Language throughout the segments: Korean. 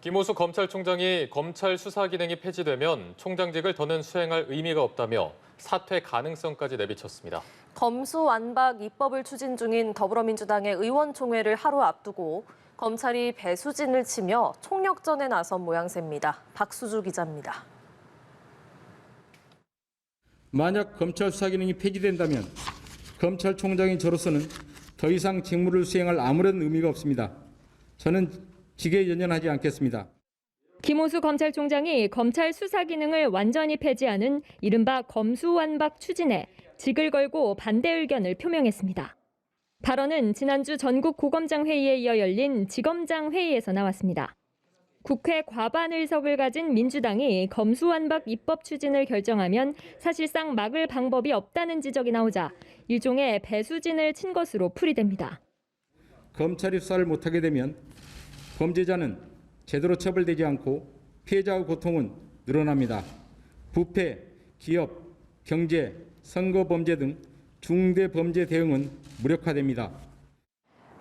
김호수 검찰총장이 검찰 수사 기능이 폐지되면 총장직을 더는 수행할 의미가 없다며 사퇴 가능성까지 내비쳤습니다. 검수완박 입법을 추진 중인 더불어민주당의 의원총회를 하루 앞두고 검찰이 배수진을 치며 총력전에 나선 모양새입니다. 박수주 기자입니다. 만약 검찰 수사 기능이 폐지된다면 검찰총장인 저로서는 더 이상 직무를 수행할 아무런 의미가 없습니다. 저는 직에 연연하지 않겠습니다. 김호수 검찰총장이 검찰 수사 기능을 완전히 폐지하는 이른바 검수완박 추진에 직을 걸고 반대 의견을 표명했습니다. 발언은 지난주 전국 고검장 회의에 이어 열린 지검장 회의에서 나왔습니다. 국회 과반 의석을 가진 민주당이 검수완박 입법 추진을 결정하면 사실상 막을 방법이 없다는 지적이 나오자 일종의 배수진을 친 것으로 풀이됩니다. 검찰이 수사를 못하게 되면 범죄자는 제대로 처벌되지 않고 피해자의 고통은 늘어납니다. 부패, 기업, 경제, 선거 범죄 등 중대 범죄 대응은 무력화됩니다.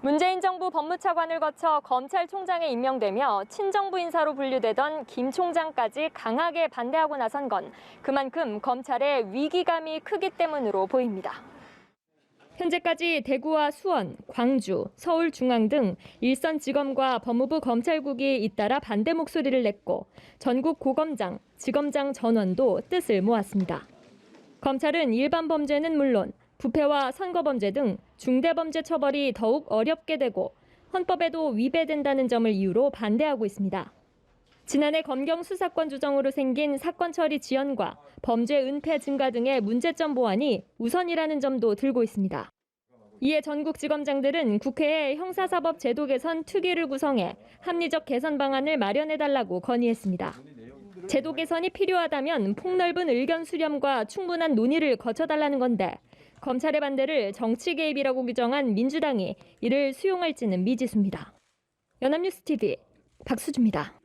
문재인 정부 법무차관을 거쳐 검찰총장에 임명되며 친정부 인사로 분류되던 김 총장까지 강하게 반대하고 나선 건 그만큼 검찰의 위기감이 크기 때문으로 보입니다. 현재까지 대구와 수원, 광주, 서울중앙 등 일선지검과 법무부 검찰국이 잇따라 반대 목소리를 냈고 전국 고검장, 지검장 전원도 뜻을 모았습니다. 검찰은 일반 범죄는 물론 부패와 선거범죄 등 중대범죄 처벌이 더욱 어렵게 되고 헌법에도 위배된다는 점을 이유로 반대하고 있습니다. 지난해 검경 수사권 조정으로 생긴 사건 처리 지연과 범죄 은폐 증가 등의 문제점 보완이 우선이라는 점도 들고 있습니다. 이에 전국 지검장들은 국회에 형사사법 제도 개선 특위를 구성해 합리적 개선 방안을 마련해달라고 건의했습니다. 제도 개선이 필요하다면 폭넓은 의견 수렴과 충분한 논의를 거쳐달라는 건데 검찰의 반대를 정치 개입이라고 규정한 민주당이 이를 수용할지는 미지수입니다. 연합뉴스 TV 박수주입니다.